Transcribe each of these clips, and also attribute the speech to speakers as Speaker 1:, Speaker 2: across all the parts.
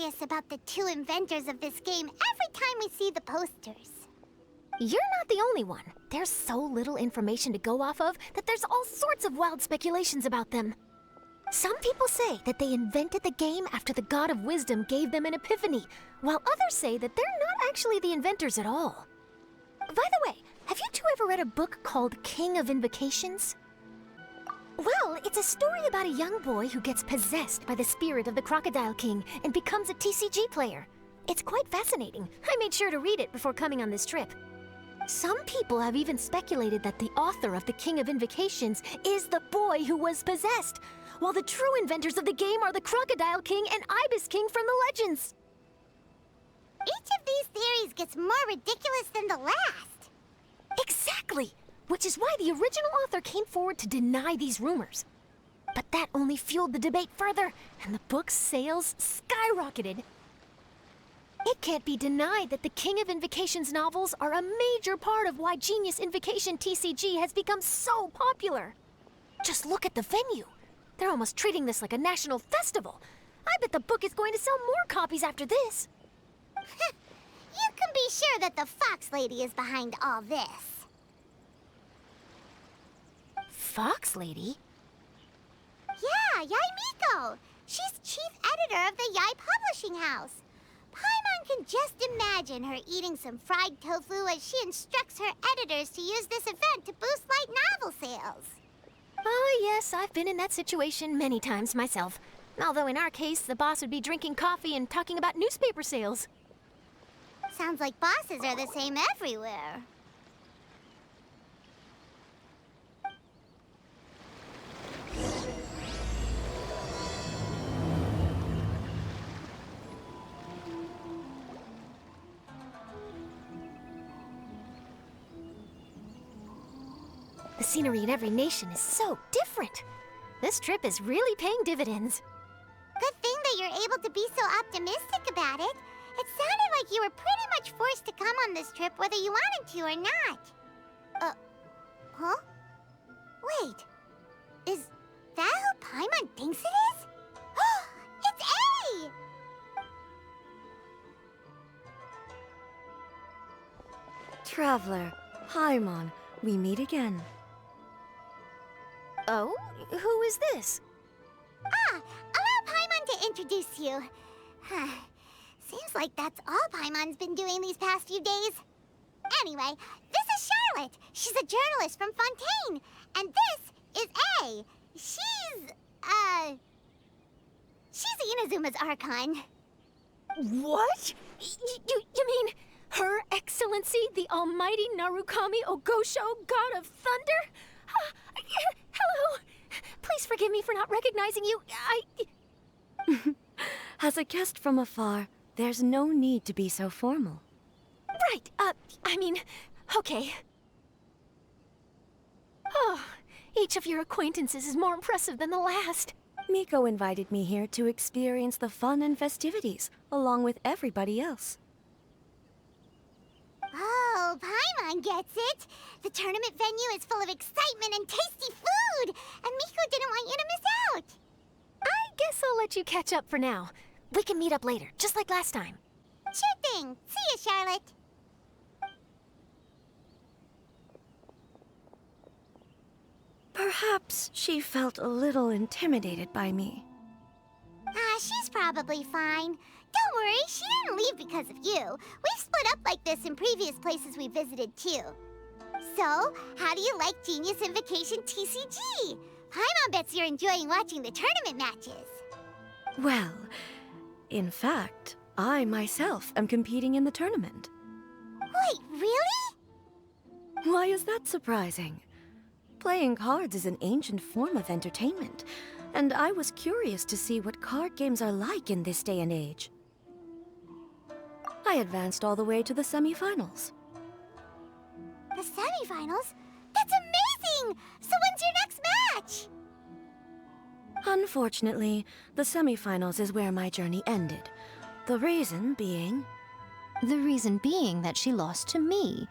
Speaker 1: curious about the two inventors of this game every time we see the posters.
Speaker 2: You're not the only one. There's so little information to go off of that there's all sorts of wild speculations about them. Some people say that they invented the game after the God of Wisdom gave them an epiphany, while others say that they're not actually the inventors at all. By the way, have you two ever read a book called King of Invocations? Well, it's a story about a young boy who gets possessed by the spirit of the Crocodile King and becomes a TCG player. It's quite fascinating. I made sure to read it before coming on this trip. Some people have even speculated that the author of the King of Invocations is the boy who was possessed, while the true inventors of the game are the Crocodile King and Ibis King from the legends.
Speaker 1: Each of these theories gets more ridiculous than the last.
Speaker 2: Exactly! Which is why the original author came forward to deny these rumors. But that only fueled the debate further, and the book's sales skyrocketed. It can't be denied that the King of Invocations novels are a major part of why Genius Invocation TCG has become so popular. Just look at the venue. They're almost treating this like a national festival. I bet the book is going to sell more copies after this.
Speaker 1: You can be sure that the Fox Lady is behind all this.
Speaker 2: Fox Lady?
Speaker 1: Yeah, Yai Miko. She's chief editor of the Yai Publishing House. Paimon can just imagine her eating some fried tofu as she instructs her editors to use this event to boost light novel sales.
Speaker 2: Oh yes, I've been in that situation many times myself. Although in our case, the boss would be drinking coffee and talking about newspaper sales.
Speaker 1: Sounds like bosses are the same everywhere.
Speaker 2: The scenery in every nation is so different. This trip is really paying dividends.
Speaker 1: Good thing that you're able to be so optimistic about it. It sounded like you were pretty much forced to come on this trip whether you wanted to or not. Huh? Wait. Is that who Paimon thinks it is? It's A!
Speaker 3: Traveler, Paimon, we meet again.
Speaker 2: Oh? Who is this?
Speaker 1: Allow Paimon to introduce you. Seems like that's all Paimon's been doing these past few days. Anyway, this is Charlotte. She's a journalist from Fontaine. And this is A. She's Inazuma's Archon.
Speaker 2: What? You mean Her Excellency, the Almighty Narukami Ogosho, God of Thunder? Hello. Please forgive me for not recognizing you.
Speaker 3: As a guest from afar, there's no need to be so formal.
Speaker 2: Right, okay. Oh, each of your acquaintances is more impressive than the last.
Speaker 3: Miko invited me here to experience the fun and festivities, along with everybody else.
Speaker 1: Oh, Paimon gets it. The tournament venue is full of excitement and tasty food, and Miko didn't want you to miss out.
Speaker 2: I guess I'll let you catch up for now. We can meet up later, just like last time.
Speaker 1: Sure thing. See you, Charlotte.
Speaker 3: Perhaps she felt a little intimidated by me.
Speaker 1: She's probably fine. Don't worry, she didn't leave because of you. We've split up like this in previous places we visited, too. So, how do you like Genius Invocation TCG? Paimon bets you're enjoying watching the tournament matches.
Speaker 3: Well, in fact, I myself am competing in the tournament.
Speaker 1: Wait, really?
Speaker 3: Why is that surprising? Playing cards is an ancient form of entertainment, and I was curious to see what card games are like in this day and age. I advanced all the way to the semifinals.
Speaker 1: The semifinals? That's amazing! So when's your next match?
Speaker 3: Unfortunately, the semifinals is where my journey ended. The reason being...
Speaker 4: The reason being that she lost to me.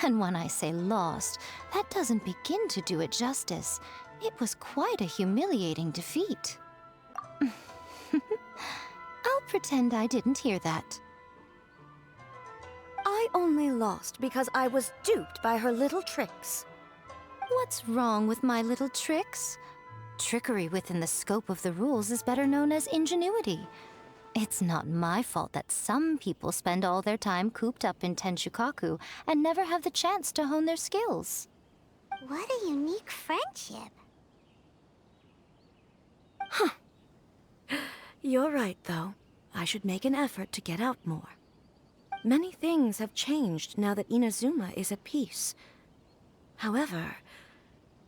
Speaker 4: And when I say lost, that doesn't begin to do it justice. It was quite a humiliating defeat.
Speaker 2: I'll
Speaker 4: Pretend I didn't hear that.
Speaker 3: I only lost because I was duped by her little tricks.
Speaker 4: What's wrong with my little tricks? Trickery within the scope of the rules is better known as ingenuity. It's not my fault that some people spend all their time cooped up in Tenshukaku and never have the chance to hone their skills.
Speaker 1: What a unique friendship.
Speaker 3: You're right, though. I should make an effort to get out more. Many things have changed now that Inazuma is at peace. However,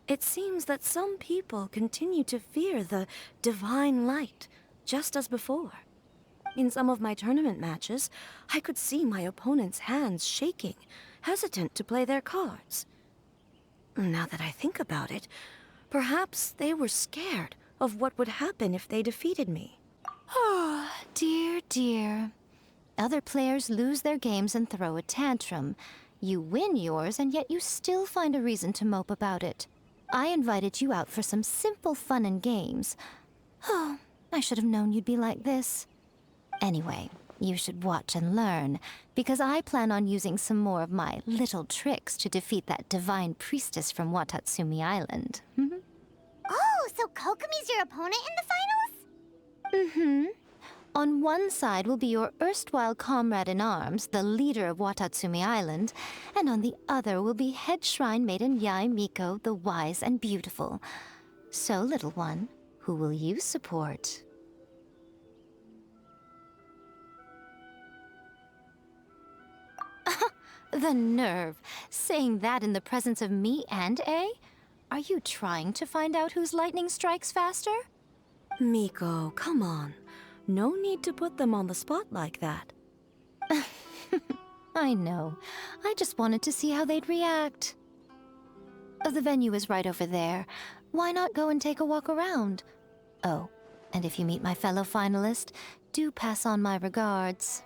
Speaker 3: it seems that some people continue to fear the divine light, just as before. In some of my tournament matches, I could see my opponent's hands shaking, hesitant to play their cards. Now that I think about it, perhaps they were scared of what would happen if they defeated me.
Speaker 4: Oh, dear, dear. Other players lose their games and throw a tantrum. You win yours, and yet you still find a reason to mope about it. I invited you out for some simple fun and games. Oh, I should have known you'd be like this. Anyway, you should watch and learn, because I plan on using some more of my little tricks to defeat that divine priestess from Watatsumi Island.
Speaker 1: Oh, so Kokomi's your opponent in the finals?
Speaker 4: Mm-hmm. On one side will be your erstwhile comrade-in-arms, the leader of Watatsumi Island, and on the other will be head shrine maiden Yae Miko, the wise and beautiful. So, little one, who will you support? The nerve! Saying that in the presence of me and A? Are you trying to find out whose lightning strikes faster?
Speaker 3: Miko, come on. No need to put them on the spot like that.
Speaker 4: I know. I just wanted to see how they'd react. The venue is right over there. Why not go and take a walk around? Oh, and if you meet my fellow finalist, do pass on my regards.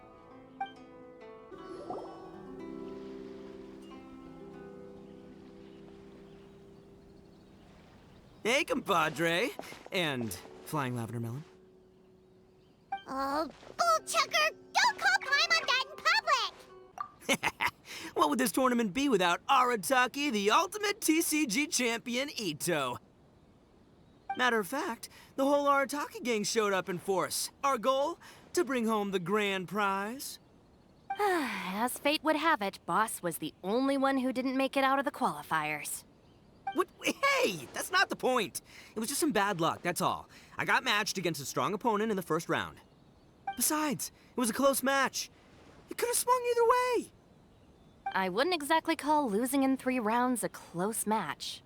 Speaker 5: Hey, compadre. And Flying Lavender Melon.
Speaker 1: Oh, bullchucker! Don't call time on that in public!
Speaker 5: What would this tournament be without Arataki, the ultimate TCG champion, Ito? Matter of fact, the whole Arataki gang showed up in force. Our goal? To bring home the grand prize.
Speaker 6: As fate would have it, Boss was the only one who didn't make it out of the qualifiers.
Speaker 5: What? Hey, that's not the point. It was just some bad luck, that's all. I got matched against a strong opponent in the first round. Besides, it was a close match. It could have swung either way.
Speaker 6: I wouldn't exactly call losing in 3 rounds a close match.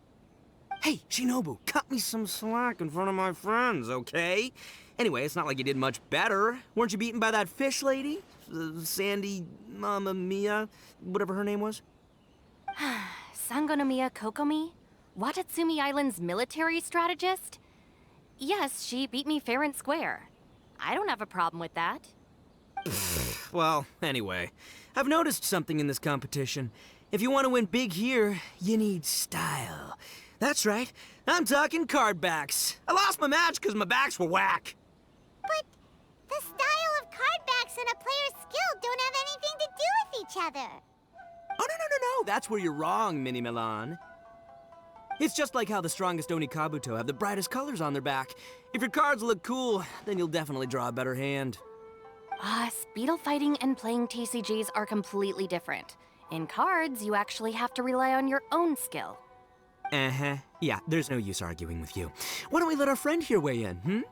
Speaker 5: Hey, Shinobu, cut me some slack in front of my friends, okay? Anyway, it's not like you did much better. Weren't you beaten by that fish lady? Sandy, Mamma Mia, whatever her name was?
Speaker 6: Sangonomiya Kokomi? Watatsumi Island's military strategist? Yes, she beat me fair and square. I don't have a problem with that.
Speaker 5: Well, anyway, I've noticed something in this competition. If you want to win big here, you need style. That's right, I'm talking card backs. I lost my match because my backs were whack.
Speaker 1: But the style of card backs and a player's skill don't have anything to do with each other.
Speaker 5: Oh, no, that's where you're wrong, Mini Milan. It's just like how the strongest Oni Kabuto have the brightest colors on their back. If your cards look cool, then you'll definitely draw a better hand.
Speaker 6: Speedle fighting and playing TCGs are completely different. In cards, you actually have to rely on your own skill.
Speaker 5: Uh-huh. Yeah, there's no use arguing with you. Why don't we let our friend here weigh in,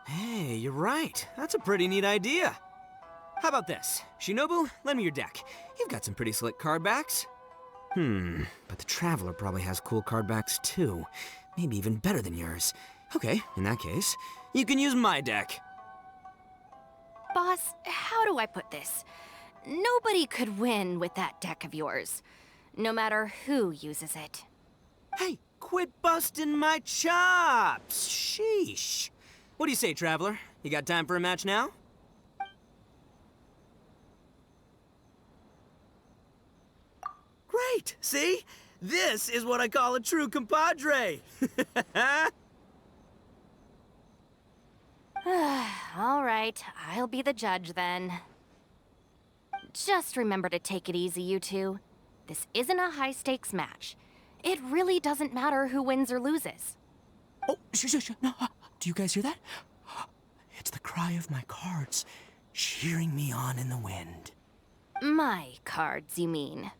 Speaker 5: Hey, you're right. That's a pretty neat idea. How about this? Shinobu, lend me your deck. You've got some pretty slick card backs. But the Traveler probably has cool card backs too. Maybe even better than yours. Okay, in that case, you can use my deck.
Speaker 6: Boss, how do I put this? Nobody could win with that deck of yours, no matter who uses it.
Speaker 5: Hey, quit busting my chops! Sheesh. What do you say, Traveler? You got time for a match now? Great! See? This is what I call a true compadre!
Speaker 6: All right, I'll be the judge then. Just remember to take it easy, you two. This isn't a high-stakes match. It really doesn't matter who wins or loses.
Speaker 5: Oh, shh. No, do you guys hear that? It's the cry of my cards, cheering me on in the wind.
Speaker 6: My cards, you mean?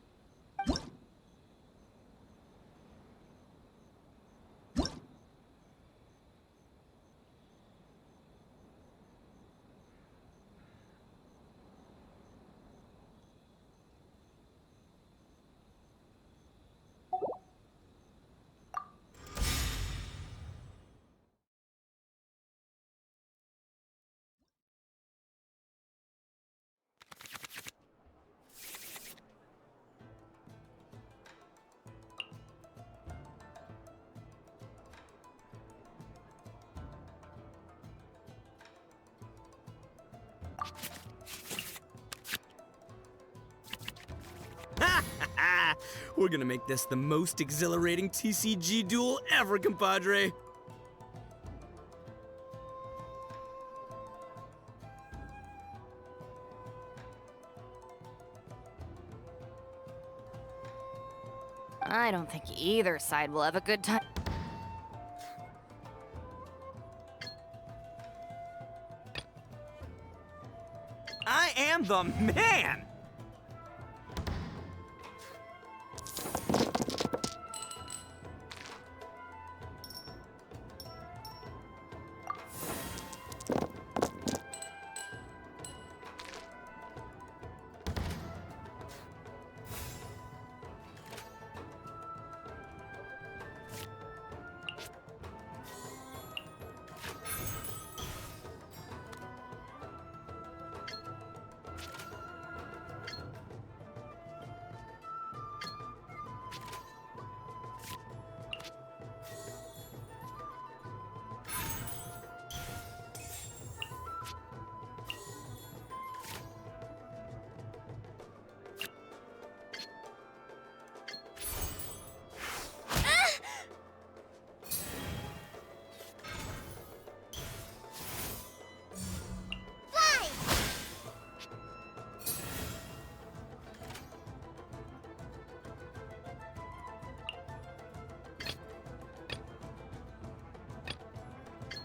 Speaker 5: We're gonna make this the most exhilarating TCG duel ever, compadre.
Speaker 6: I don't think either side will have a good time.
Speaker 5: I am the man!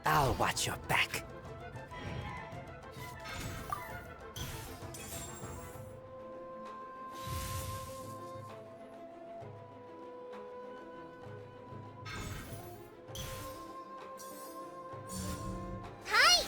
Speaker 5: I'll watch your back.
Speaker 1: Hi!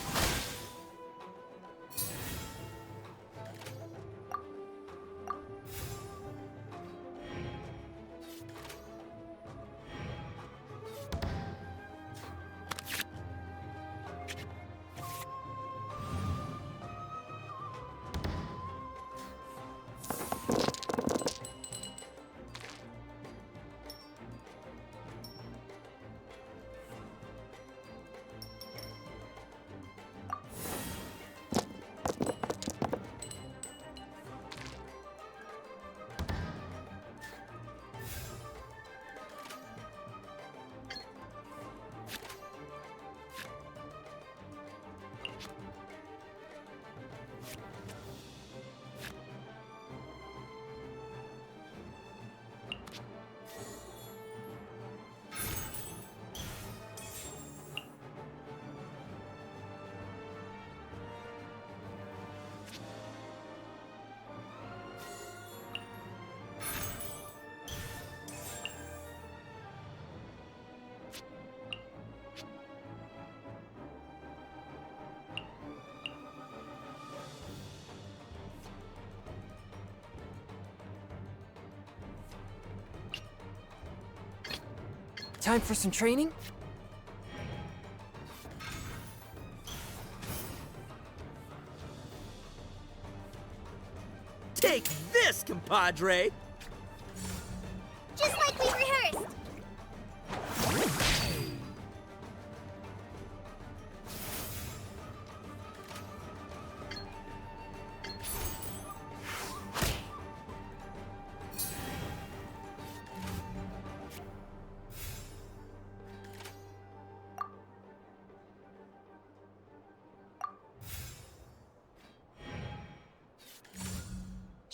Speaker 7: Time for some training?
Speaker 5: Take this, compadre!
Speaker 1: Just like we rehearsed!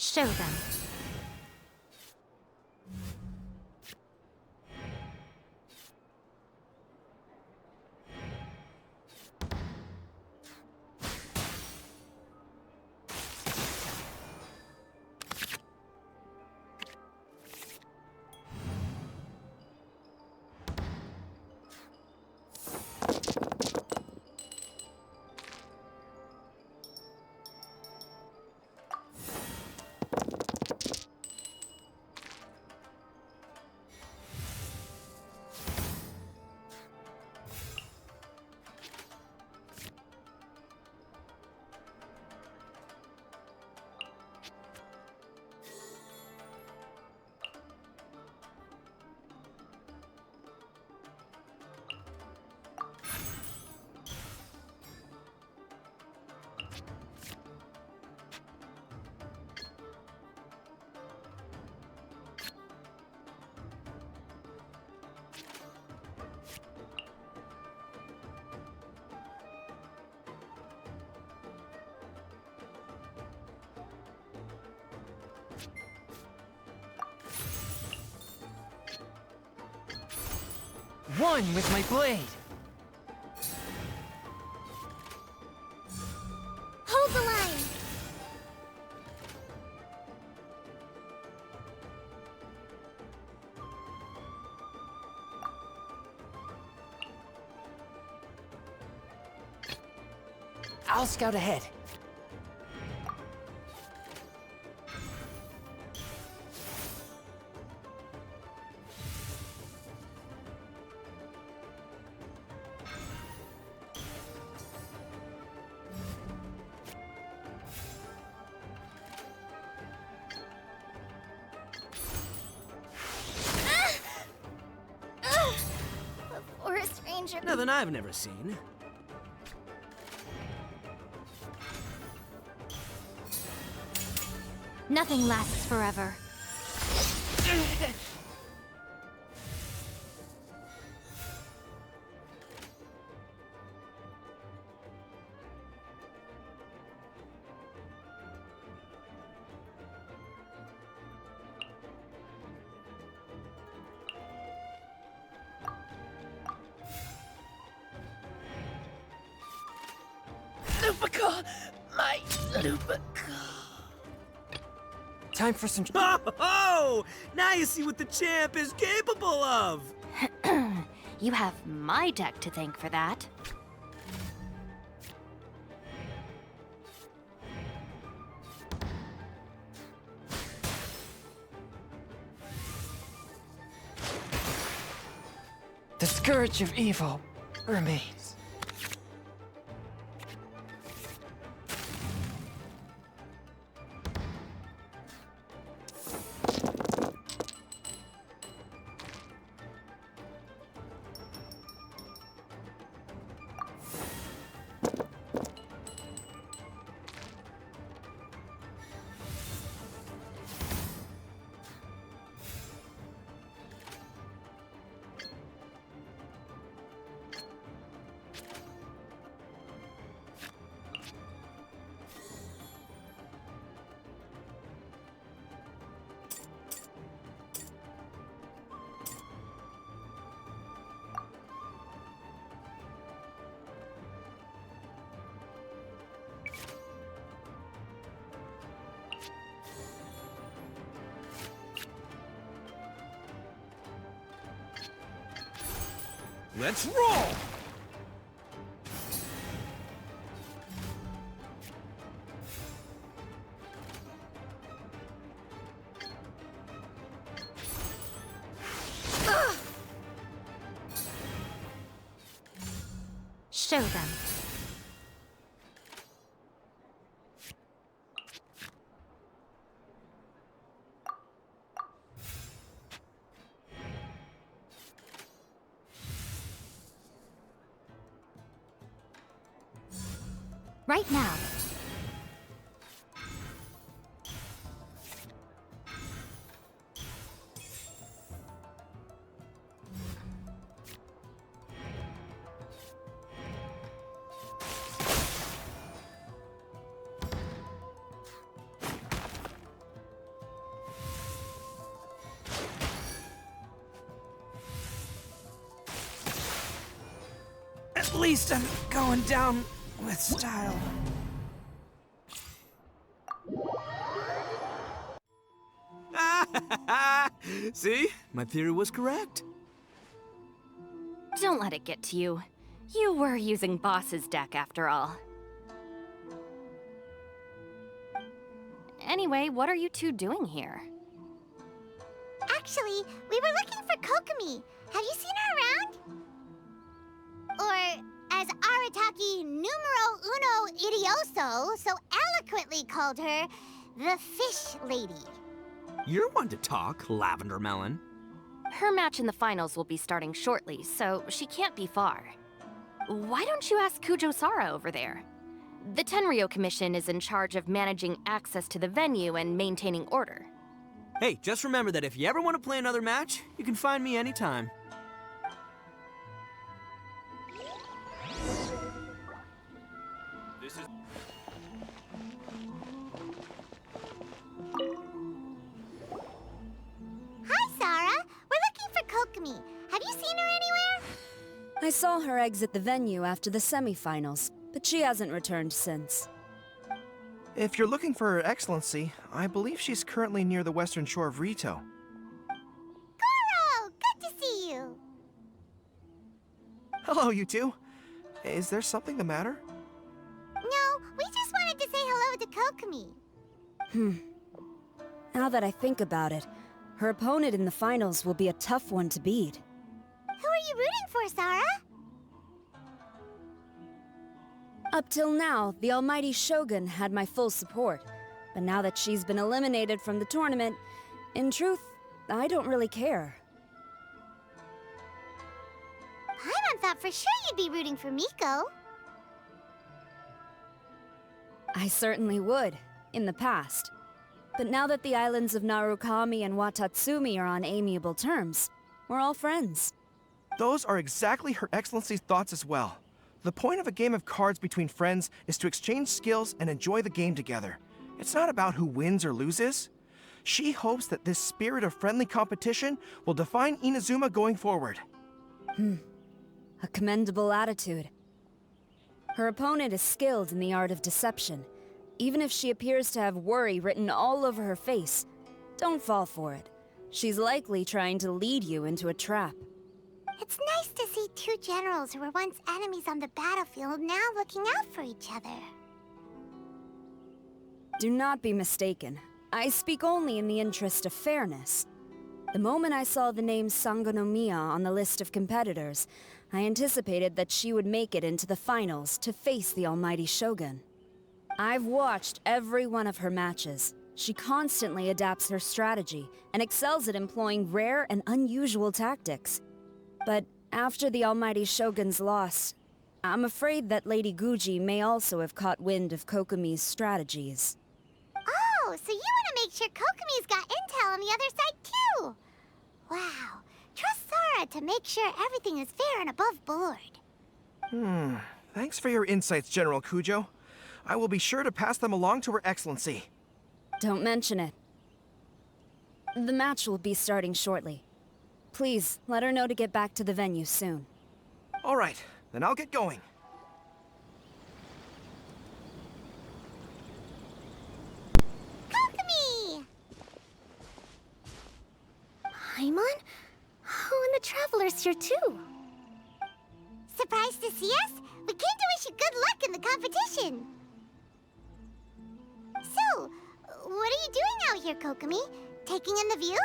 Speaker 4: Show them.
Speaker 7: One with my blade.
Speaker 1: Hold the line!
Speaker 7: I'll scout ahead.
Speaker 1: A forest ranger.
Speaker 5: Nothing I've never seen.
Speaker 4: Nothing lasts forever.
Speaker 7: Lupica! My Lupica! Time for some...
Speaker 5: Oh! Now you see what the champ is capable of!
Speaker 6: You have my deck to thank for that.
Speaker 7: The scourge of evil remains.
Speaker 5: Let's roll!
Speaker 4: Show them. Right now.
Speaker 5: least I'm going down with style. See? My theory was correct.
Speaker 6: Don't let it get to you. You were using Boss's deck after all. Anyway, what are you two doing here?
Speaker 1: Actually, we were looking for Kokomi. Have you seen her around? Or, as Arataki numero uno idioso so eloquently called her, the Fish Lady.
Speaker 5: You're one to talk, Lavender Melon.
Speaker 6: Her match in the finals will be starting shortly, so she can't be far. Why don't you ask Kujo-Sara over there? The Tenryo Commission is in charge of managing access to the venue and maintaining order.
Speaker 5: Hey, just remember that if you ever want to play another match, you can find me anytime.
Speaker 1: Hi, Sara. We're looking for Kokomi. Have you seen her anywhere?
Speaker 3: I saw her exit the venue after the semifinals, but she hasn't returned since.
Speaker 8: If you're looking for Her Excellency, I believe she's currently near the western shore of Rito.
Speaker 1: Goro, good to see you.
Speaker 8: Hello, you two. Is there something the matter?
Speaker 1: No, we just wanted to say hello to Kokomi.
Speaker 3: Now that I think about it, her opponent in the finals will be a tough one to beat.
Speaker 1: Who are you rooting for, Sara?
Speaker 3: Up till now, the almighty Shogun had my full support. But now that she's been eliminated from the tournament, in truth, I don't really care.
Speaker 1: Paimon thought for sure you'd be rooting for Miko.
Speaker 3: I certainly would, in the past. But now that the islands of Narukami and Watatsumi are on amiable terms, we're all friends.
Speaker 8: Those are exactly Her Excellency's thoughts as well. The point of a game of cards between friends is to exchange skills and enjoy the game together. It's not about who wins or loses. She hopes that this spirit of friendly competition will define Inazuma going forward.
Speaker 3: A commendable attitude. Her opponent is skilled in the art of deception. Even if she appears to have worry written all over her face, don't fall for it. She's likely trying to lead you into a trap.
Speaker 1: It's nice to see two generals who were once enemies on the battlefield now looking out for each other.
Speaker 3: Do not be mistaken. I speak only in the interest of fairness. The moment I saw the name Sangonomiya on the list of competitors, I anticipated that she would make it into the finals to face the almighty Shogun. I've watched every one of her matches. She constantly adapts her strategy and excels at employing rare and unusual tactics. But after the almighty Shogun's loss, I'm afraid that Lady Guji may also have caught wind of Kokomi's strategies.
Speaker 1: Oh, so you want to make sure Kokomi's got intel on the other side too? Wow. Trust Sara to make sure everything is fair and above board.
Speaker 8: Thanks for your insights, General Kujo. I will be sure to pass them along to Her Excellency.
Speaker 3: Don't mention it. The match will be starting shortly. Please, let her know to get back to the venue soon.
Speaker 8: All right, then I'll get going.
Speaker 1: Kokomi!
Speaker 2: Paimon? Oh, and the Traveler's here too.
Speaker 1: Surprised to see us? We came to wish you good luck in the competition. So, what are you doing out here, Kokomi? Taking in the view?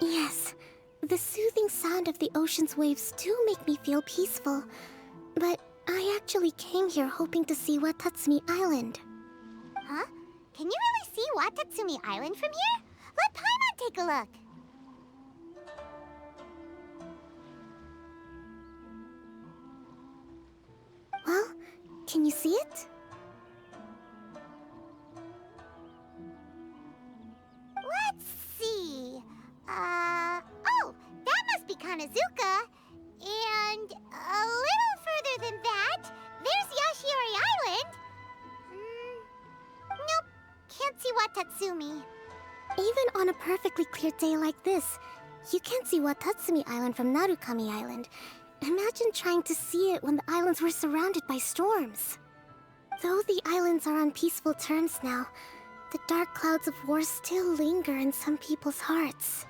Speaker 2: Yes, the soothing sound of the ocean's waves do make me feel peaceful. But I actually came here hoping to see Watatsumi Island.
Speaker 1: Huh? Can you really see Watatsumi Island from here? Let Paimon take a look.
Speaker 2: Well, can you see it?
Speaker 1: Let's see. Oh, that must be Kanazuka. And a little further than that, there's Yashiori Island. Nope, can't see Watatsumi.
Speaker 2: Even on a perfectly clear day like this, you can't see Watatsumi Island from Narukami Island.
Speaker 9: Imagine trying to see it when the islands were surrounded by storms. Though the islands are on peaceful terms now, the dark clouds of war still linger in some people's hearts.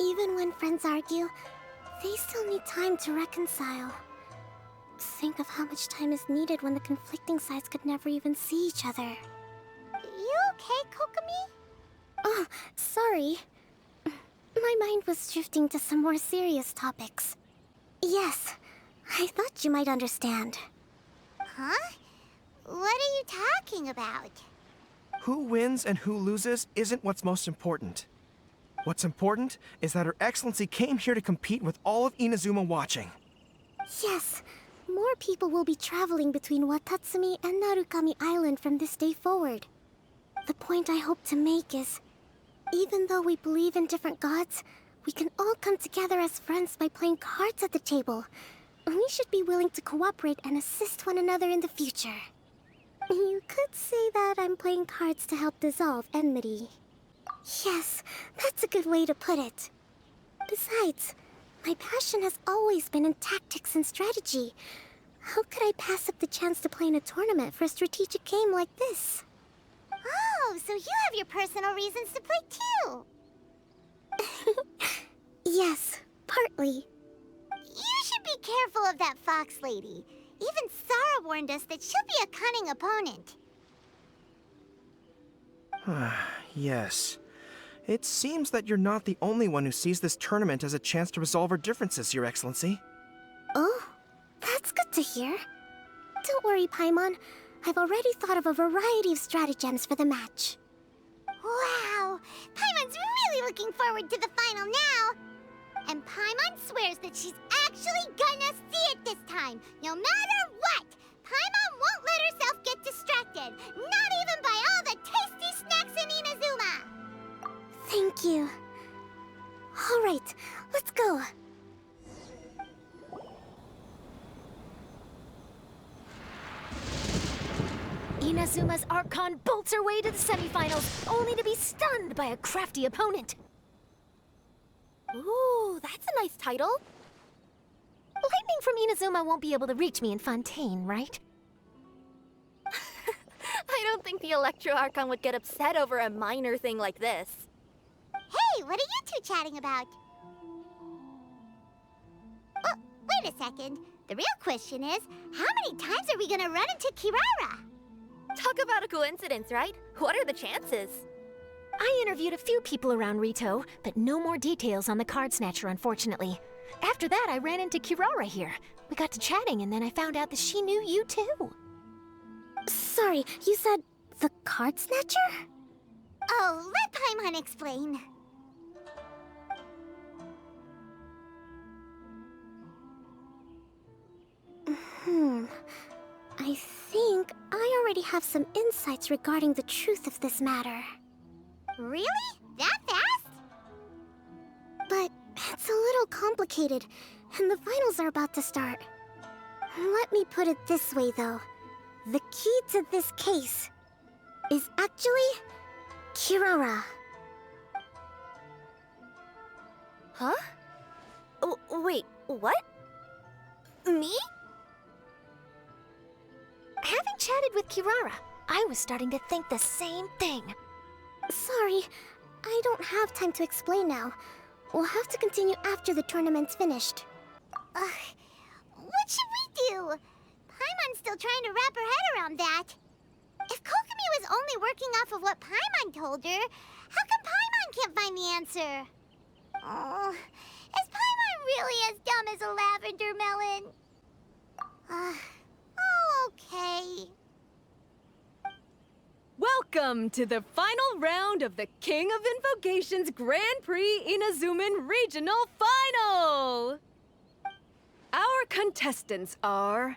Speaker 9: Even when friends argue, they still need time to reconcile. Think of how much time is needed when the conflicting sides could never even see each other.
Speaker 1: You okay, Kokomi?
Speaker 9: Oh, sorry. My mind was drifting to some more serious topics. Yes, I thought you might understand.
Speaker 1: Huh? What are you talking about?
Speaker 8: Who wins and who loses isn't what's most important. What's important is that Her Excellency came here to compete with all of Inazuma watching.
Speaker 9: Yes, more people will be traveling between Watatsumi and Narukami Island from this day forward. The point I hope to make is, even though we believe in different gods, we can all come together as friends by playing cards at the table. We should be willing to cooperate and assist one another in the future. You could say that I'm playing cards to help dissolve enmity. Yes, that's a good way to put it. Besides, my passion has always been in tactics and strategy. How could I pass up the chance to play in a tournament for a strategic game like this?
Speaker 1: Oh, so you have your personal reasons to play too.
Speaker 9: Yes, partly.
Speaker 1: You should be careful of that fox lady. Even Sara warned us that she'll be a cunning opponent.
Speaker 8: Yes. It seems that you're not the only one who sees this tournament as a chance to resolve our differences, Your Excellency.
Speaker 9: Oh, that's good to hear. Don't worry, Paimon. I've already thought of a variety of stratagems for the match.
Speaker 1: Wow! Paimon's really looking forward to the final now! And Paimon swears that she's actually gonna see it this time, no matter what! Paimon won't let herself get distracted, not even by all the tasty snacks in Inazuma!
Speaker 9: Thank you. All right, let's go.
Speaker 2: Inazuma's Archon bolts her way to the semifinals, only to be stunned by a crafty opponent.
Speaker 10: Ooh, that's a nice title.
Speaker 2: Lightning from Inazuma won't be able to reach me in Fontaine, right?
Speaker 10: I don't think the Electro Archon would get upset over a minor thing like this.
Speaker 1: Hey, what are you two chatting about? Oh, wait a second. The real question is, how many times are we gonna run into Kirara?
Speaker 10: Talk about a coincidence, right? What are the chances?
Speaker 2: I interviewed a few people around Rito, but no more details on the card snatcher, unfortunately. After that, I ran into Kirara here. We got to chatting, and then I found out that she knew you too.
Speaker 9: Sorry, you said the card snatcher?
Speaker 1: Oh, let Paimon explain.
Speaker 9: I think I already have some insights regarding the truth of this matter.
Speaker 1: Really? That fast?
Speaker 9: But it's a little complicated, and the finals are about to start. Let me put it this way, though. The key to this case is actually Kirara.
Speaker 10: Huh? Oh, wait, what? Me?
Speaker 2: Having chatted with Kirara, I was starting to think the same thing.
Speaker 9: Sorry, I don't have time to explain now. We'll have to continue after the tournament's finished.
Speaker 1: What should we do? Paimon's still trying to wrap her head around that. If Kokomi was only working off of what Paimon told her, how come Paimon can't find the answer? Oh, is Paimon really as dumb as a lavender melon? Oh, okay.
Speaker 11: Welcome to the final round of the King of Invocations Grand Prix Inazuman Regional Final! Our contestants are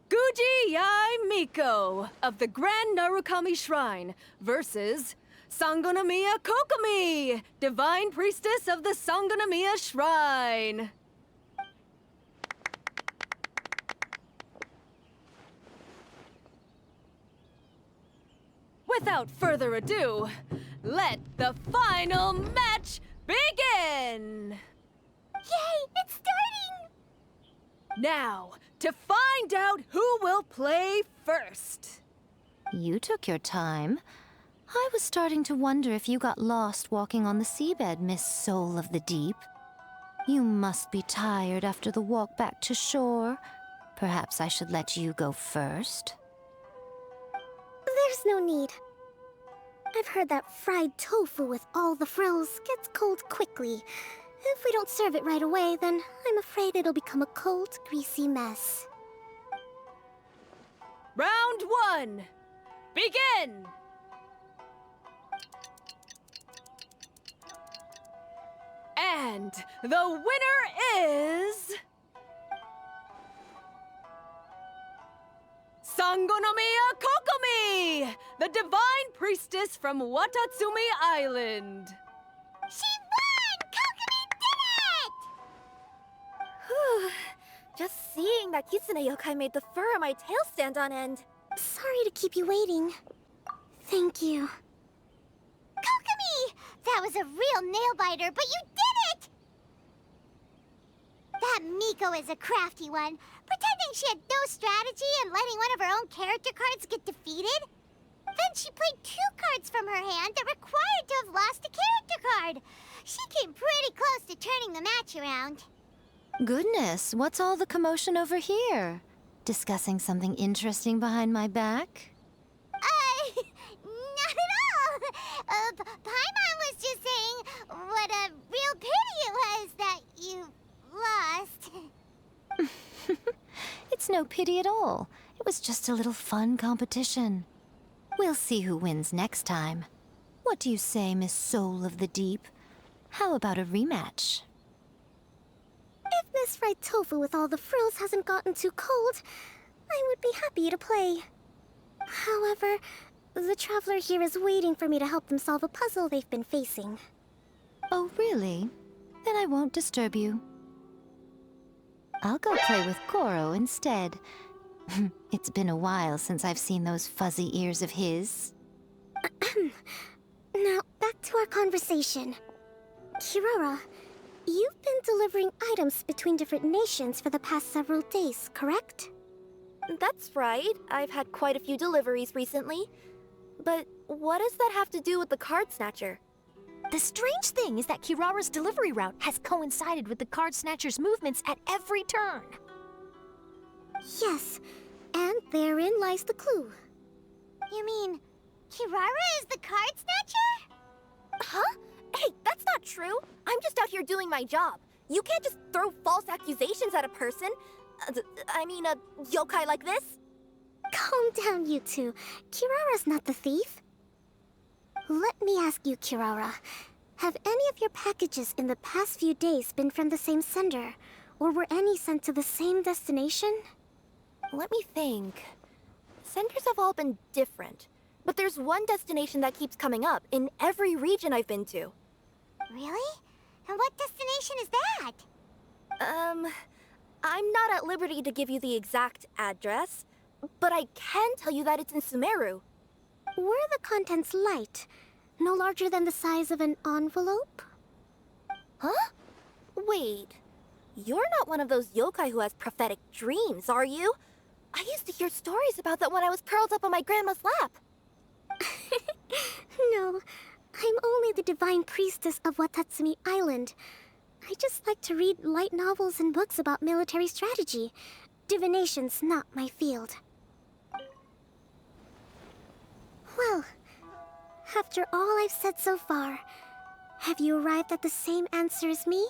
Speaker 11: Guji Yai Miko of the Grand Narukami Shrine versus Sangonomiya Kokomi, Divine Priestess of the Sangonomiya Shrine. Without further ado, let the final match begin!
Speaker 1: Yay, it's starting!
Speaker 11: Now, to find out who will play first.
Speaker 4: You took your time. I was starting to wonder if you got lost walking on the seabed, Miss Soul of the Deep. You must be tired after the walk back to shore. Perhaps I should let you go first.
Speaker 9: There's no need. I've heard that fried tofu with all the frills gets cold quickly. If we don't serve it right away, then I'm afraid it'll become a cold, greasy mess.
Speaker 11: Round 1. Begin! And the winner is... Sangonomiya Kokomi, the divine priestess from Watatsumi Island.
Speaker 1: She won! Kokomi did
Speaker 10: Whew. Just seeing that Kitsune yokai made the fur on my tail stand on end.
Speaker 9: Sorry to keep you waiting. Thank you.
Speaker 1: it! Kokomi! That was a real nail-biter, but you did it! That Miko is a crafty one, pretending she had no strategy and letting one of her own character cards get defeated. Then she played 2 cards from her hand that required to have lost a character card. She came pretty close to turning the match around.
Speaker 4: Goodness, what's all the commotion over here? Discussing something interesting behind my back?
Speaker 1: Not at all. Paimon was just saying what a real pity it was that you lost.
Speaker 4: It's no pity at all. It was just a little fun competition. We'll see who wins next time. What do you say, Miss Soul of the Deep? How about a rematch?
Speaker 9: If Miss Fried Tofu with all the frills hasn't gotten too cold, I would be happy to play. However, the traveler here is waiting for me to help them solve a puzzle they've been facing.
Speaker 4: Oh, really? Then I won't disturb you. I'll go play with Goro instead. It's been a while since I've seen those fuzzy ears of his.
Speaker 9: Now, back to our conversation. Kirara, you've been delivering items between different nations for the past several days, correct?
Speaker 10: That's right. I've had quite a few deliveries recently. But what does that have to do with the card snatcher?
Speaker 2: The strange thing is that Kirara's delivery route has coincided with the Card Snatcher's movements at every turn.
Speaker 9: Yes, and therein lies the clue.
Speaker 1: You mean Kirara is the card snatcher?
Speaker 10: Huh? Hey, that's not true. I'm just out here doing my job. You can't just throw false accusations at a person. I mean, a yokai like this.
Speaker 9: Calm down, you two. Kirara's not the thief. Let me ask you, Kirara. Have any of your packages in the past few days been from the same sender? Or were any sent to the same destination?
Speaker 10: Let me think. Senders have all been different. But there's one destination that keeps coming up in every region I've been to.
Speaker 1: Really? And what destination is that?
Speaker 10: I'm not at liberty to give you the exact address, but I can tell you that it's in Sumeru.
Speaker 9: Were the contents light? No larger than the size of an envelope?
Speaker 10: Huh? Wait. You're not one of those yokai who has prophetic dreams, are you? I used to hear stories about that when I was curled up on my grandma's lap.
Speaker 9: No, I'm only the divine priestess of Watatsumi Island. I just like to read light novels and books about military strategy. Divination's not my field. Well, after all I've said so far, have you arrived at the same answer as me?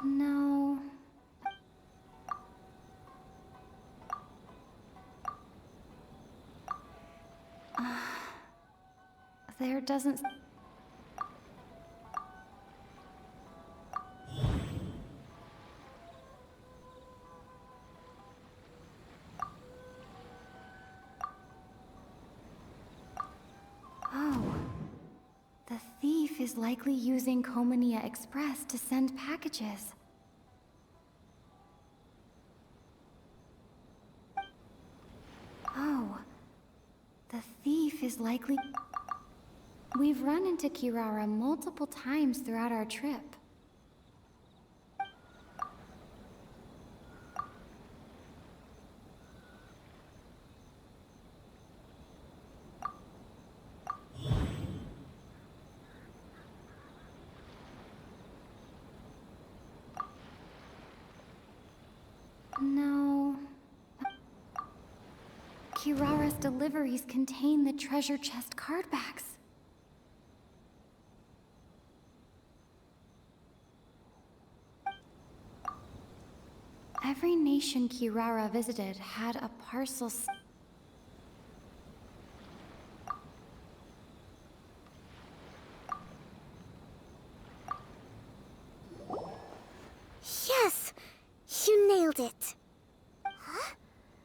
Speaker 4: No. There doesn't... Oh. The thief is likely using Komania Express to send packages.
Speaker 12: is likely... We've run into Kirara multiple times throughout our trip. No. Kirara's deliveries contain the treasure chest card backs. Every nation Kirara visited had a parcel.
Speaker 9: Yes! You nailed it.
Speaker 1: Huh?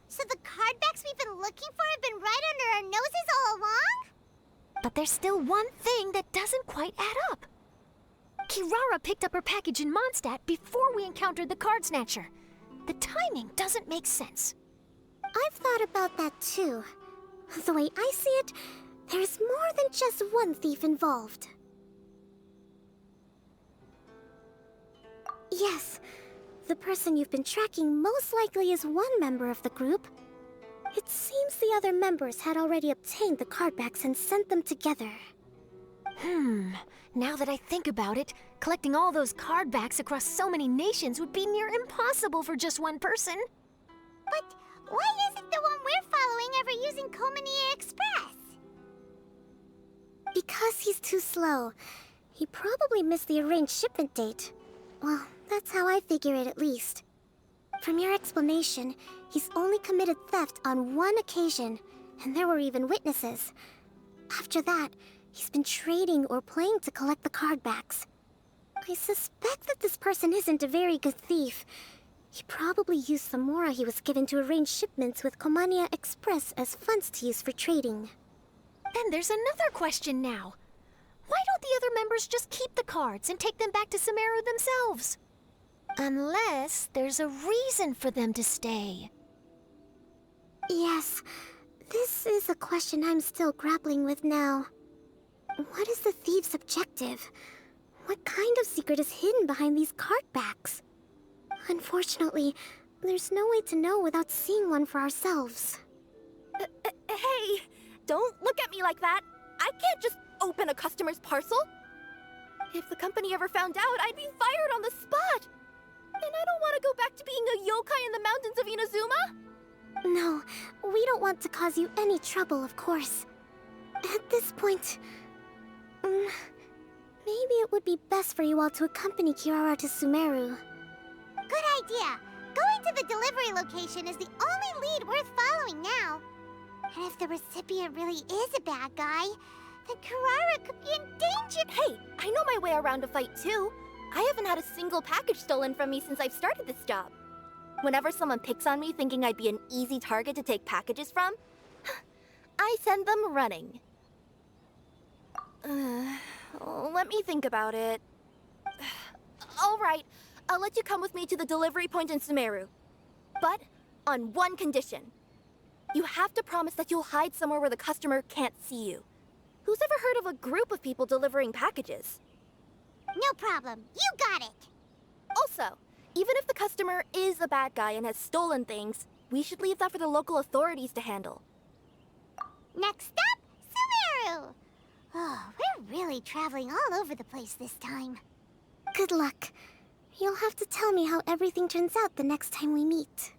Speaker 1: So the card backs we've been looking for have been right under our noses all along?
Speaker 2: But there's still one thing that doesn't quite add up. Kirara picked up her package in Mondstadt before we encountered the card snatcher. The timing doesn't make sense.
Speaker 9: I've thought about that too. The way I see it, there's more than just one thief involved. Yes, the person you've been tracking most likely is one member of the group. It seems the other members had already obtained the cardbacks and sent them together.
Speaker 2: Now that I think about it, collecting all those cardbacks across so many nations would be near impossible for just one person.
Speaker 1: But why isn't the one we're following ever using Komania Express?
Speaker 9: Because he's too slow. He probably missed the arranged shipment date. Well, that's how I figure it at least. From your explanation, he's only committed theft on one occasion, and there were even witnesses. After that, he's been trading or playing to collect the cardbacks. I suspect that this person isn't a very good thief. He probably used the mora he was given to arrange shipments with Komania Express as funds to use for trading.
Speaker 2: Then there's another question now. Why don't the other members just keep the cards and take them back to Sumeru themselves? Unless there's a reason for them to stay.
Speaker 9: Yes, this is a question I'm still grappling with now. What is the thief's objective? What kind of secret is hidden behind these cardbacks? Unfortunately, there's no way to know without seeing one for ourselves.
Speaker 10: Hey, don't look at me like that. I can't just open a customer's parcel. If the company ever found out, I'd be fired on the spot. And I don't want to go back to being a yokai in the mountains of Inazuma.
Speaker 9: No, we don't want to cause you any trouble, of course. At this point, maybe it would be best for you all to accompany Kirara to Sumeru.
Speaker 1: Good idea. Going to the delivery location is the only lead worth following now. And if the recipient really is a bad guy, then Kirara could be in danger.
Speaker 10: Hey, I know my way around a fight too. I haven't had a single package stolen from me since I've started this job. Whenever someone picks on me thinking I'd be an easy target to take packages from, I send them running. Let me think about it. All right, I'll let you come with me to the delivery point in Sumeru. But on one condition. You have to promise that you'll hide somewhere where the customer can't see you. Who's ever heard of a group of people delivering packages?
Speaker 1: No problem. You got it.
Speaker 10: Also, even if the customer is a bad guy and has stolen things, we should leave that for the local authorities to handle.
Speaker 1: Next up, Sumeru! Oh, we're really traveling all over the place this time.
Speaker 9: Good luck. You'll have to tell me how everything turns out the next time we meet.